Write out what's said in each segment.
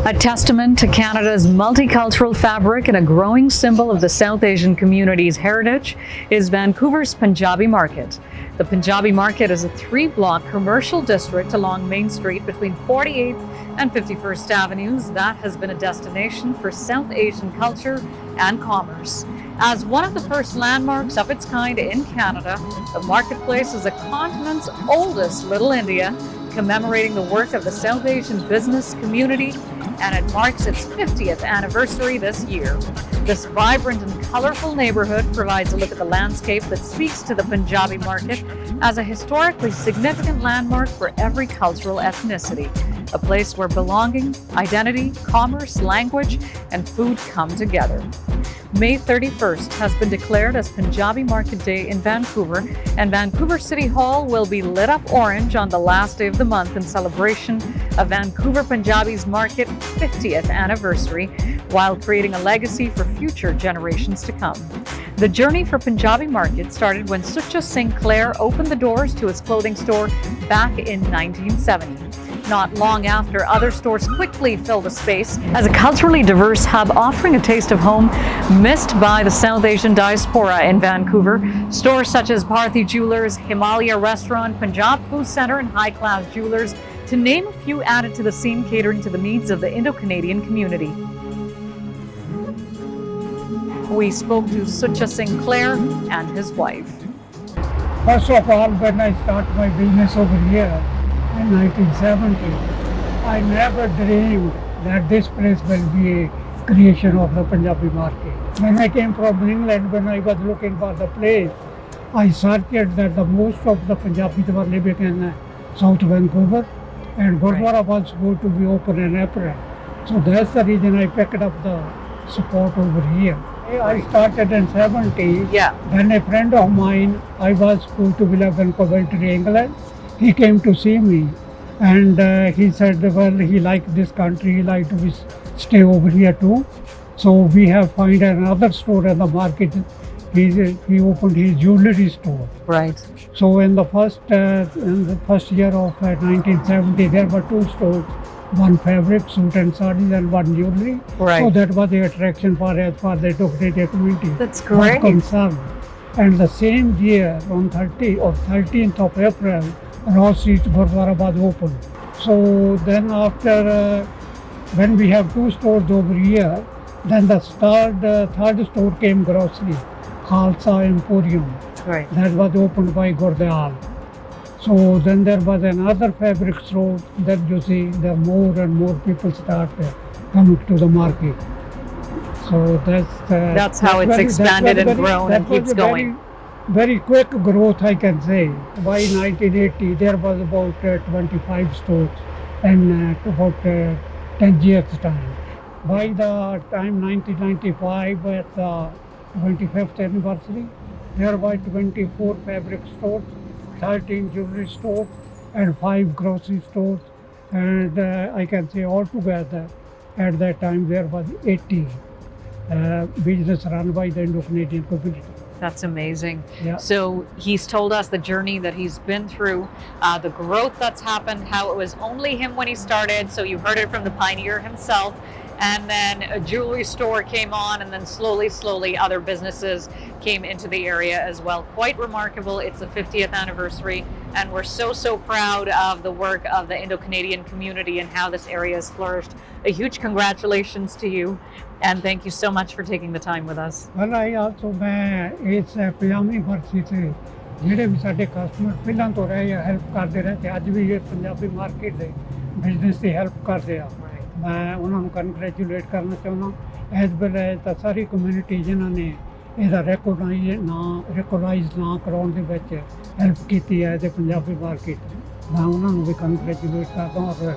A testament to Canada's multicultural fabric and a growing symbol of the South Asian community's heritage is Vancouver's Punjabi Market. The Punjabi Market is a 3-block commercial district along Main Street between 48th and 51st Avenues that has been a destination for South Asian culture and commerce. As one of the first landmarks of its kind in Canada, the marketplace is the continent's oldest Little India, commemorating the work of the South Asian business community, and it marks its 50th anniversary this year. This vibrant and colorful neighborhood provides a look at the landscape that speaks to the Punjabi Market as a historically significant landmark for every cultural ethnicity, a place where belonging, identity, commerce, language, and food come together. May 31st has been declared as Punjabi Market Day in Vancouver, and Vancouver City Hall will be lit up orange on the last day of the month in celebration of Vancouver Punjabi's Market 50th anniversary, while creating a legacy for future generations to come. The journey for Punjabi Market started when Sucha Sinclair opened the doors to his clothing store back in 1970. Not long after, other stores quickly filled the space as a culturally diverse hub offering a taste of home missed by the South Asian diaspora in Vancouver. Stores such as Bharti Jewelers, Himalaya Restaurant, Punjab Food Centre, and High Class Jewelers, to name a few, added to the scene, catering to the needs of the Indo-Canadian community. We spoke to Sucha Sinclair and his wife. First of all, when I started my business over here, in 1970, I never dreamed that this place will be a creation of the Punjabi Market. When I came from England, when I was looking for the place, I searched that the most of the Punjabis were living in South Vancouver, and Gurdwara was going to be open in April. So that's the reason I picked up the support over here. I started in 70. Then a friend of mine, I was going to live in Coventry, England. He came to see me, and he said, well, he liked this country, he liked to stay over here too. So we have found another store in the market. He opened his jewelry store. Right. So in the first year of 1970, there were 2 stores, one fabric, suit and sarees, and one jewelry. Right. So that was the attraction for the Indo-Canadian community. That's great. Concerned. And the same year, on 13th of April, Ross Street Gurdwara was opened. So then after, when we have 2 stores over here, then the third store came grocery, Khalsa Emporium. Right. That was opened by Gurdwara. So then there was another fabric store that you see, there more and more people start coming to the market. So that's how it's expanded and grown and keeps going. Very quick growth, I can say. By 1980, there was about 25 stores, and about 10 years time. By the time 1995, at the 25th anniversary, there were 24 fabric stores, 13 jewelry stores, and 5 grocery stores. And I can say altogether, at that time, there was 80 business run by the Indo-Canadian community. That's amazing. Yeah. So he's told us the journey that he's been through, the growth that's happened, how it was only him when he started. So you heard it from the pioneer himself. And then a jewelry store came on, and then slowly other businesses came into the area as well. Quite remarkable. It's the 50th anniversary, and we're so proud of the work of the Indo-Canadian community and how this area has flourished. A huge congratulations to you, and thank you so much for taking the time with us. Well, I also it's Punjabi Market से ਜਿਹੜੇ ਵੀ ਸਾਡੇ customer ਪਹਿਲਾਂ ਤੋਂ ਰਹੇ ਆ help ਕਰਦੇ ਰਹੇ ਤੇ ਅੱਜ ਵੀ ਇਹ ਪੰਜਾਬੀ ਮਾਰਕੀਟ ਦੇ ਬਿਜ਼ਨਸ ਦੀ ਹੈਲਪ ਕਰਦੇ ਆ ਮੈਂ ਉਹਨਾਂ ਨੂੰ ਕੰਗ੍ਰੈਚੁਲੇਟ ਕਰਨਾ ਚਾਹੁੰਦਾ ਐਜ਼ ਵੈਲ ਐਜ਼ ਤਾਂ ਸਾਰੀ ਕਮਿਊਨਿਟੀ ਜਿਨ੍ਹਾਂ ਨੇ ਇਹਦਾ ਰਿਕੋਗਨਾਈਜ਼ ਨਾ ਕਰਾਉਣ ਦੇ ਵਿੱਚ ਹੈਲਪ ਕੀਤੀ ਹੈ ਤੇ ਪੰਜਾਬੀ ਮਾਰਕੀਟ ਮੈਂ ਉਹਨਾਂ ਨੂੰ ਵੀ ਕੰਗ੍ਰੈਚੁਲੇਟ ਕਰਦਾ ਔਰ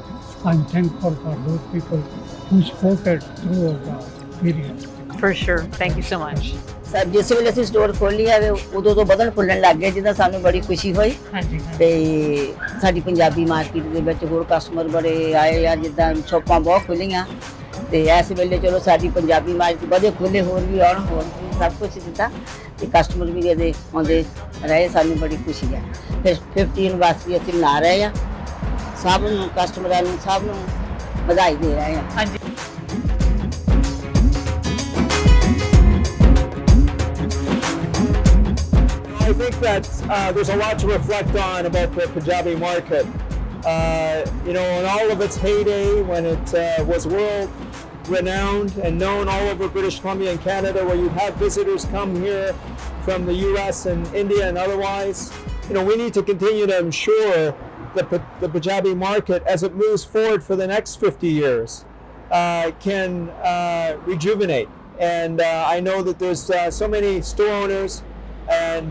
I thankful for those people who supported throughout the period. For sure. Thank you so much. Sir ਜਿਸ ਵੇਲੇ ਅਸੀਂ ਸਟੋਰ ਖੋਲ੍ਹੀ ਹੈ ਉਦੋਂ ਤੋਂ ਵਧਣ ਫੁੱਲਣ ਲੱਗ ਗਏ, ਜਿਹਦਾ ਸਾਨੂੰ ਬੜੀ ਖੁਸ਼ੀ ਹੋਈ। ਤੇ ਸਾਡੀ ਪੰਜਾਬੀ ਮਾਰਕੀਟ ਦੇ ਵਿੱਚ ਹੋਰ ਕਸਟਮਰ ਬੜੇ ਆਏ ਆ, ਜਿੱਦਾਂ ਸ਼ੋਪਾਂ ਬਹੁਤ ਖੁੱਲ੍ਹੀਆਂ ਤੇ ਇਸ ਵੇਲੇ ਚਲੋ ਸਾਡੀ ਪੰਜਾਬੀ ਮਾਰਕੀਟ ਵਧੇ ਖੁੱਲ੍ਹੇ ਹੋਰ ਵੀ ਆਉਣ, ਹੋਰ ਵੀ ਸਭ ਕੁਛ ਦਿੱਤਾ ਤੇ ਕਸਟਮਰ ਵੀ ਇਹਦੇ ਆਉਂਦੇ ਰਹੇ, ਸਾਨੂੰ ਬੜੀ ਖੁਸ਼ੀ ਹੈ। ਫਿਰ 50 ਐਨਵਰਸਰੀ ਅਸੀਂ ਮਨਾ ਰਹੇ ਆ, ਸਭ ਨੂੰ ਕਸਟਮਰਾਂ ਨੂੰ ਸਭ ਨੂੰ ਵਧਾਈ ਦੇ ਰਹੇ ਆ। think that there's a lot to reflect on about the Punjabi market. In all of its heyday, when it was world renowned and known all over British Columbia and Canada, where you'd have visitors come here from the US and India and otherwise, we need to continue to ensure that the Punjabi market, as it moves forward for the next 50 years, can rejuvenate. And I know that there's so many store owners and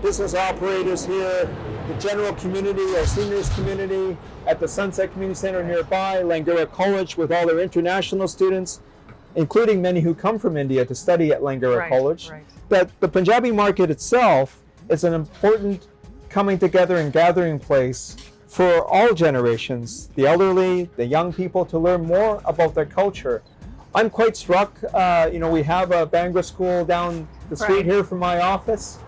business operators here, the general community, our seniors community at the Sunset Community Center nearby, Langara College with all their international students, including many who come from India to study at Langara College. Right. That the Punjabi market itself is an important coming together and gathering place for all generations, the elderly, the young people, to learn more about their culture. I'm quite struck, we have a Bhangra school down the street here from my office.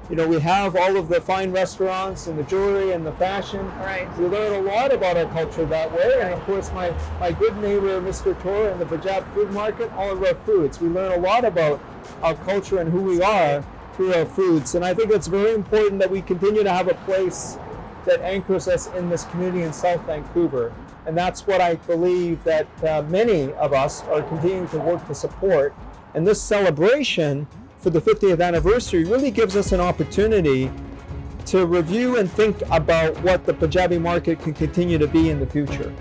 We have all of the fine restaurants and the jewelry and the fashion. Right. We learn a lot about our culture that way. And of course, my good neighbor, Mr. Tor, and the Punjab food market, all of our foods. We learn a lot about our culture and who we are through our foods. And I think it's very important that we continue to have a place that anchors us in this community in South Vancouver. And that's what I believe that many of us are continuing to work to support. And this celebration for the 50th anniversary really gives us an opportunity to review and think about what the Punjabi market can continue to be in the future.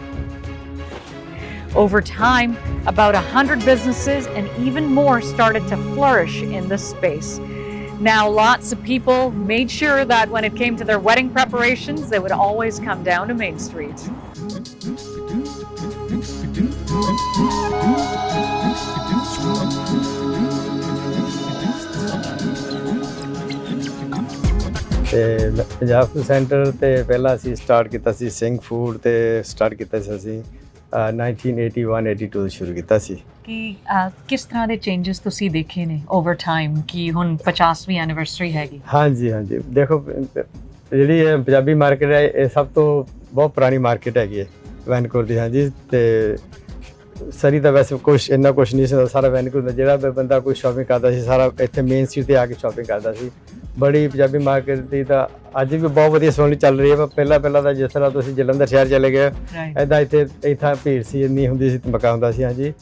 Over time, about 100 businesses and even more started to flourish in this space. Now, lots of people made sure that when it came to their wedding preparations, they would always come down to Main Street. ਤੇ Punjab food centre ਤੇ ਪਹਿਲਾਂ ਅਸੀਂ start ਕੀਤਾ ਸੀ Singh food ਤੇ start ਕੀਤਾ ਸੀ ਅਸੀਂ 1981-82 ਸ਼ੁਰੂ ਕੀਤਾ ਸੀ। ਕਿ ਕਿਸ ਤਰ੍ਹਾਂ ਦੇ ਚੇਂਜਸ ਤੁਸੀਂ ਦੇਖੇ ਨੇ ਓਵਰ ਟਾਈਮ ਕਿ ਹੁਣ 50ਵੀਂ ਐਨੀਵਰਸਰੀ ਹੈਗੀ? ਹਾਂਜੀ ਦੇਖੋ ਜਿਹੜੀ ਇਹ ਪੰਜਾਬੀ ਮਾਰਕੀਟ ਹੈ ਇਹ ਸਭ ਤੋਂ ਬਹੁਤ ਪੁਰਾਣੀ ਮਾਰਕੀਟ ਹੈਗੀ ਹੈ ਵੈਨਕੂਵਰ ਦੀ। ਹਾਂਜੀ ਤੇ ਸਰੀ ਤਾਂ ਵੈਸੇ ਕੁਛ ਇੰਨਾ ਕੁਛ ਨਹੀਂ ਸੀ, ਸਾਰਾ ਵੈਨਕੂਵਰ ਦਾ ਜਿਹੜਾ ਬੰਦਾ ਕੋਈ ਸ਼ਾਪਿੰਗ ਕਰਦਾ ਸੀ ਸਾਰਾ ਇੱਥੇ ਮੇਨ ਸਟਰੀਟ ਤੇ ਆ ਕੇ ਸ਼ਾਪਿੰਗ ਕਰਦਾ ਸੀ। ਬੜੀ ਪੰਜਾਬੀ ਮਾਰਕੀਟ ਦੀ ਤਾਂ ਅੱਜ ਵੀ ਬਹੁਤ ਵਧੀਆ ਸੋਹਣੀ ਚੱਲ ਰਹੀ ਹੈ। ਪਰ ਪਹਿਲਾਂ ਤਾਂ ਜਿਸ ਤਰ੍ਹਾਂ ਤੁਸੀਂ ਜਲੰਧਰ ਸ਼ਹਿਰ ਚਲੇ ਗਏ ਇੱਦਾਂ ਇੱਥੇ ਭੀੜ ਸੀ ਇੰਨੀ ਹੁੰਦੀ ਸੀ, ਧਮਕਾ ਹੁੰਦਾ ਸੀ। ਹਾਂਜੀ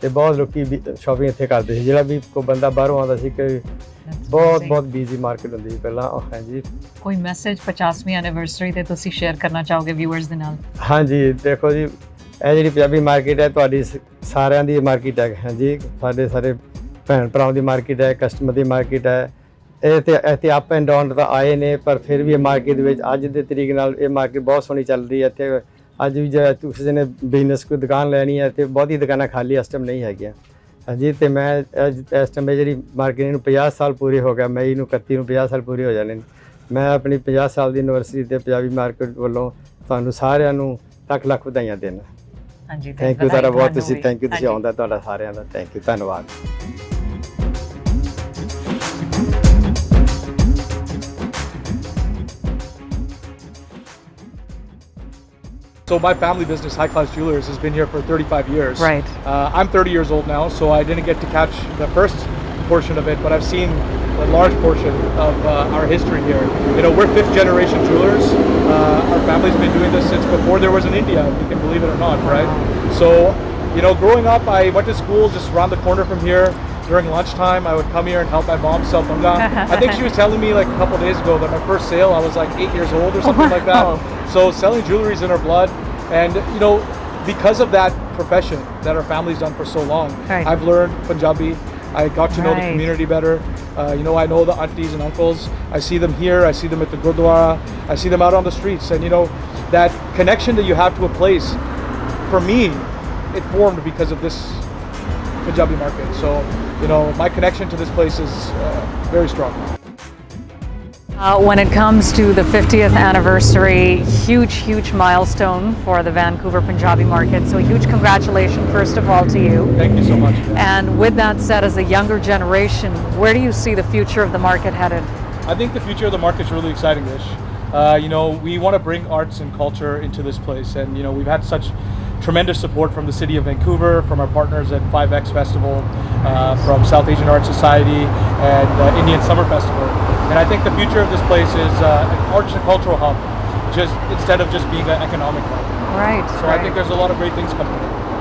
ਤੇ ਬਹੁਤ ਲੋਕੀ ਸ਼ਾਪਿੰਗ ਇੱਥੇ ਕਰਦੇ ਸੀ, ਜਿਹੜਾ ਵੀ ਕੋਈ ਬੰਦਾ ਬਾਹਰੋਂ ਆਉਂਦਾ ਸੀ ਕਿ ਬਹੁਤ ਬਿਜ਼ੀ ਮਾਰਕੀਟ ਹੁੰਦੀ ਸੀ ਪਹਿਲਾਂ। ਹਾਂਜੀ ਕੋਈ ਮੈਸੇਜ 50ਵੀਂ ਐਨੀਵਰਸਰੀ ਤੇ ਤੁਸੀਂ ਸ਼ੇਅਰ ਕਰਨਾ ਚਾਹੋਗੇ ਵਿਊਅਰਸ ਦੇ ਨਾਲ? ਹਾਂਜੀ ਦੇਖੋ ਜੀ, ਇਹ ਜਿਹੜੀ ਪੰਜਾਬੀ ਮਾਰਕੀਟ ਹੈ ਤੁਹਾਡੀ ਸਾਰਿਆਂ ਦੀ ਮਾਰਕੀਟ ਹੈ। ਹਾਂਜੀ ਸਾਡੇ ਸਾਰੇ ਭੈਣ ਭਰਾਵਾਂ ਦੀ ਮਾਰਕੀਟ ਹੈ, ਕਸਟਮਰ ਦੀ ਮਾਰਕੀਟ ਹੈ। ਇਹ ਤੇ ਇੱਥੇ ਅਪ ਐਂਡ ਡਾਊਨ ਤਾਂ ਆਏ ਨੇ, ਪਰ ਫਿਰ ਵੀ ਇਹ ਮਾਰਕੀਟ ਵਿੱਚ ਅੱਜ ਦੇ ਤਰੀਕ ਨਾਲ ਇਹ ਮਾਰਕੀਟ ਬਹੁਤ ਸੋਹਣੀ ਚੱਲ ਰਹੀ ਹੈ। ਇੱਥੇ ਅੱਜ ਵੀ ਜੇ ਕਿਸੇ ਨੇ ਬਿਜ਼ਨਸ ਕੋਈ ਦੁਕਾਨ ਲੈਣੀ ਹੈ ਤੇ ਬਹੁਤੀ ਦੁਕਾਨਾਂ ਖਾਲੀ ਇਸ ਟਾਈਮ ਨਹੀਂ ਹੈਗੀਆਂ। ਹਾਂਜੀ ਤੇ ਮੈਂ ਇਸ ਟਾਈਮ ਜਿਹੜੀ ਮਾਰਕੀਟ ਨੂੰ 50 ਸਾਲ ਪੂਰੇ ਹੋ ਗਿਆ, ਮਈ ਨੂੰ 31 ਨੂੰ 50 ਸਾਲ ਪੂਰੇ ਹੋ ਜਾਣੇ ਨੇ। ਮੈਂ ਆਪਣੀ 50 ਸਾਲ ਦੀ ਐਨਵਰਸਰੀ ਤੇ ਪੰਜਾਬੀ ਮਾਰਕੀਟ ਵੱਲੋਂ ਤੁਹਾਨੂੰ ਸਾਰਿਆਂ ਨੂੰ ਲੱਖ ਵਧਾਈਆਂ ਦੇਣਾ। ਹਾਂਜੀ ਥੈਂਕ ਯੂ ਤੁਹਾਡਾ ਬਹੁਤ, ਥੈਂਕ ਯੂ ਤੁਸੀਂ ਆਉਂਦਾ, ਤੁਹਾਡਾ ਸਾਰਿਆਂ ਦਾ ਥੈਂਕ ਯੂ, ਧੰਨਵਾਦ। So my family business, High Class Jewelers, has been here for 35 years. Right. I'm 30 years old now, so I didn't get to catch the first portion of it, but I've seen a large portion of our history here. We're 5th generation jewelers. Our family's been doing this since before there was an India, if you can believe it or not, right? So, growing up, I went to school just around the corner from here. During lunchtime, I would come here and help my mom sell bunga. I think she was telling me like a couple days ago that my first sale, I was like 8 years old or something like that. So selling jewelry is in our blood. And, because of that profession that our family's done for so long, I've learned Punjabi. I got to know the community better. I know the aunties and uncles. I see them here. I see them at the Gurdwara. I see them out on the streets. And, that connection that you have to a place, for me, it formed because of this Punjabi market. So, my connection to this place is very strong. When it comes to the 50th anniversary, huge milestone for the Vancouver Punjabi market. So huge congratulations, first of all, to you. Thank you so much. And with that said, as a younger generation, where do you see the future of the market headed? I think the future of the market is really exciting, Ish. We want to bring arts and culture into this place. And, we've had such tremendous support from the city of Vancouver, from our partners at 5X Festival, from South Asian Art Society and Indian Summer Festival. And I think the future of this place is an arts and cultural hub, just instead of just being an economic hub. Right. So I think there's a lot of great things coming.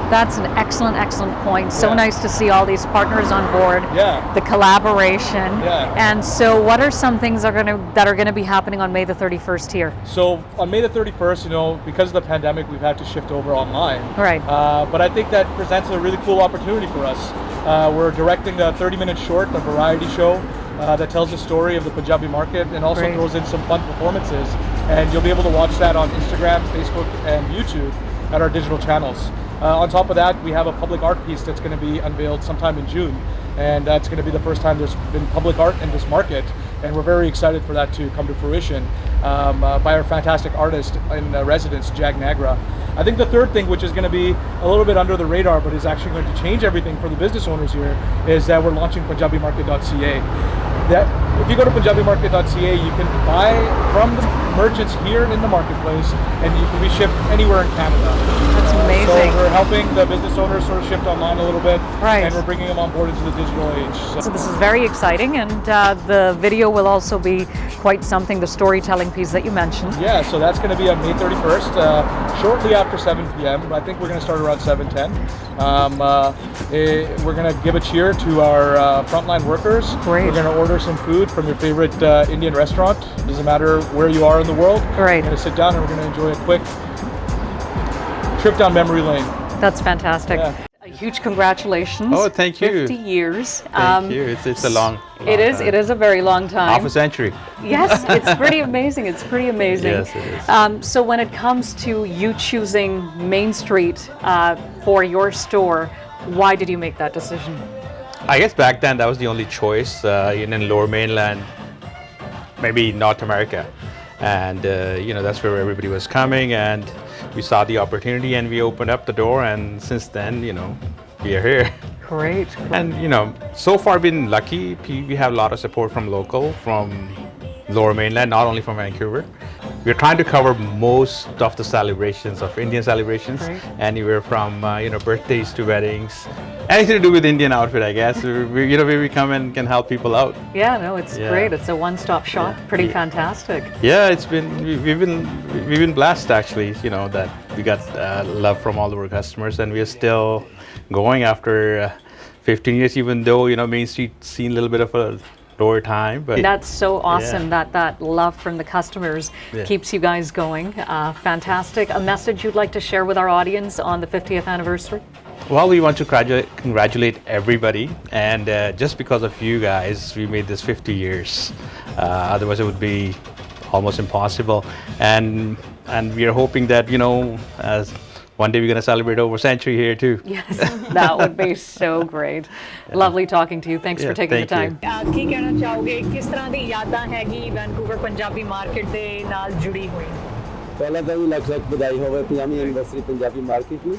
That's an excellent point. So Yeah. nice to see all these partners on board. Yeah. The collaboration. Yeah. And so, what are some things that are gonna be happening on May the 31st here? So on May the 31st, you know, because of the pandemic, we've had to shift over online. Right. But I think that presents a really cool opportunity for us. We're directing a 30-minute short, a variety show that tells the story of the Punjabi market and also Great. throws in some fun performances. And you'll be able to watch that on Instagram, Facebook, and YouTube at our digital channels. On top of that, we have a public art piece that's going to be unveiled sometime in June. And that's going to be the first time there's been public art in this market. And we're very excited for that to come to fruition by our fantastic artist in residence, Jag Nagra. I think the third thing, which is going to be a little bit under the radar, but is actually going to change everything for the business owners here, is that we're launching PunjabiMarket.ca. That if you go to PunjabiMarket.ca, you can buy from the merchants here in the marketplace, and you can be shipped anywhere in Canada. That's amazing. So we're helping the business owners sort of shift online a little bit, Right. and we're bringing them on board into the digital age. So this is very exciting, and the video will also be quite something. The storytelling piece that you mentioned. Yeah, so that's going to be on May 31st, shortly after 7 p.m. I think we're going to start around 7:10. We're going to give a cheer to our frontline workers. Great. We're going to order some food from your favorite Indian restaurant. Doesn't matter where you are in the world. Right. We're going to sit down and we're going to enjoy a quick trip down memory lane. That's fantastic. Yeah. A huge congratulations. Oh, thank you. 50 years. Thank you. It's a long It is. time. It is a very long time. Half a century. Yes, it's pretty amazing. It's pretty amazing. Yes, it is. So when it comes to you choosing Main Street for your store, why did you make that decision? I guess back then that was the only choice in Lower Mainland, maybe North America, and that's where everybody was coming, and we saw the opportunity and we opened up the door, and since then we are here. Great. And so far been lucky. We have a lot of support from Lower Mainland, not only from Vancouver. We're trying to cover most of the celebrations of Indian celebrations, Right. anywhere from birthdays to weddings, anything to do with Indian outfit. I guess where we come and can help people out. Yeah, no, it's Yeah. great. It's a one-stop shop. Yeah. Pretty Yeah. fantastic. Yeah, we've been blessed actually. That we got love from all of our customers, and we are still going after 15 years, even though Main Street seen a little bit of a lower time. But That's so awesome Yeah. that love from the customers Yeah. keeps you guys going. Fantastic. A message you'd like to share with our audience on the 50th anniversary? Well, we want to congratulate everybody, and just because of you guys, we made this 50 years. Otherwise, it would be almost impossible. And we are hoping that as one day we're going to celebrate over a century here too. Yes, that would be so great. Lovely talking to you. Thanks for Yeah, taking the thank time. ਕੀ ਕਹਿਣਾ ਚਾਹੋਗੇ ਕਿਸ ਤਰ੍ਹਾਂ ਦੀ ਯਾਦਾਂ ਹੈਗੀ Vancouver Punjabi market ਦੇ ਨਾਲ ਜੁੜੀ ਹੋਈ? ਪਹਿਲਾਂ ਤਾਂ ਵੀ ਲੱਖ ਵਧਾਈ ਹੋਵੇ ਪੰਜਾਬੀ ਐਨਵਰਸਰੀ ਪੰਜਾਬੀ ਮਾਰਕੀਟ ਨੂੰ।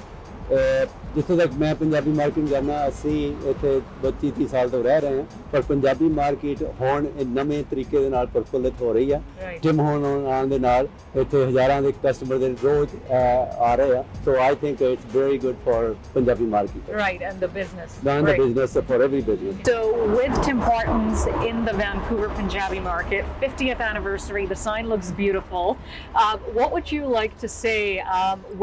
ਜਿੱਥੋਂ ਤੱਕ ਮੈਂ ਪੰਜਾਬੀ ਮਾਰਕੀਟ ਜਾਣਾ, ਅਸੀਂ ਇੱਥੇ 25-30 ਸਾਲ ਤੋਂ ਰਹਿ ਰਹੇ ਹਾਂ, ਪਰ ਪੰਜਾਬੀ ਮਾਰਕੀਟ ਹੁਣ ਨਵੇਂ ਤਰੀਕੇ ਦੇ ਨਾਲ ਪ੍ਰਫੁੱਲਿਤ ਹੋ ਰਹੀ ਹੈ। ਜਿਮ ਹੋਣ ਆਉਣ ਦੇ ਨਾਲ ਇੱਥੇ ਹਜ਼ਾਰਾਂ ਦੇ ਕਸਟਮਰ ਦੇ ਰੋਜ਼ ਆ ਰਹੇ ਆ। So I think it's very good for Punjabi market. Right, and the business. And the business for every business. So with Tim Hortons in the Vancouver Punjabi Market, 50th anniversary, the sign looks beautiful. What would you like to say?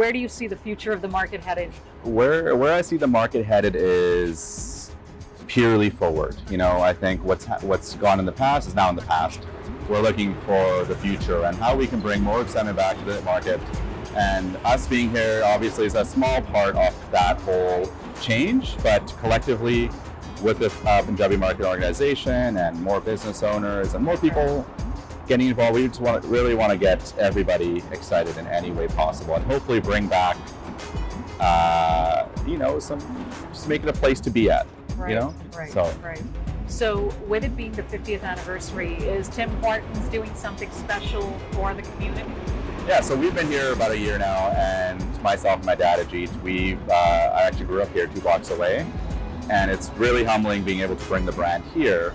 Where do you see the future of the market headed? Where I see the market headed is purely forward. I think what's gone in the past is now in the past. We're looking for the future and how we can bring more excitement back to the market. And us being here obviously is a small part of that whole change, but collectively with the Punjabi Market organization and more business owners and more people getting involved, we just really want to get everybody excited in any way possible and hopefully bring back just make it a place to be at, Right. So with it being the 50th anniversary, is Tim Hortons doing something special for the community? Yeah, so we've been here about a year now, and myself and my dad Ajit, I actually grew up here 2 blocks away, and it's really humbling being able to bring the brand here.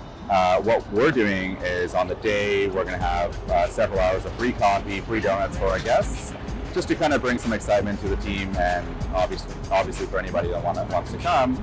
What we're doing is on the day we're going to have several hours of free coffee, free donuts for our guests, just to kind of bring some excitement to the team, and obviously for anybody that wants to come.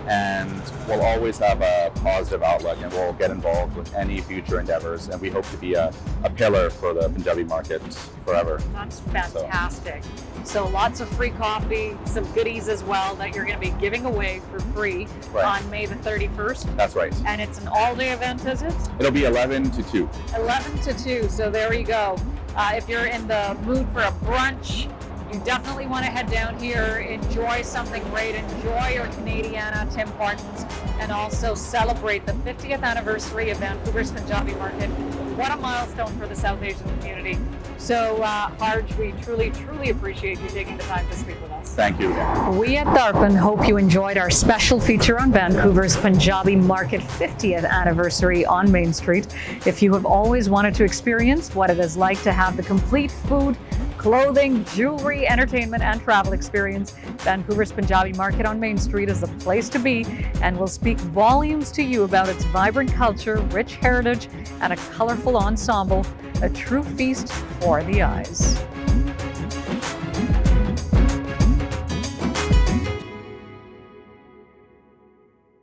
and we'll always have a positive outlook, and we'll get involved with any future endeavors, and we hope to be a pillar for the Punjabi market forever. That's fantastic. So lots of free coffee, some goodies as well that you're going to be giving away for free on May the 31st. That's right. And it's an all-day event, is it? It'll be 11 to 2. 11 to 2, so there you go. If you're in the mood for a brunch, you definitely want to head down here, enjoy something great, enjoy your Canadiana, Tim Hortons, and also celebrate the 50th anniversary of Vancouver's Punjabi Market. What a milestone for the South Asian community. So, Harj, we truly, truly appreciate you taking the time to speak with us. Thank you. We at Darpan hope you enjoyed our special feature on Vancouver's Punjabi Market 50th anniversary on Main Street. If you have always wanted to experience what it is like to have the complete food, clothing, jewelry, entertainment, and travel experience, Vancouver's Punjabi Market on Main Street is the place to be and will speak volumes to you about its vibrant culture, rich heritage, and a colorful ensemble, a true feast for the eyes.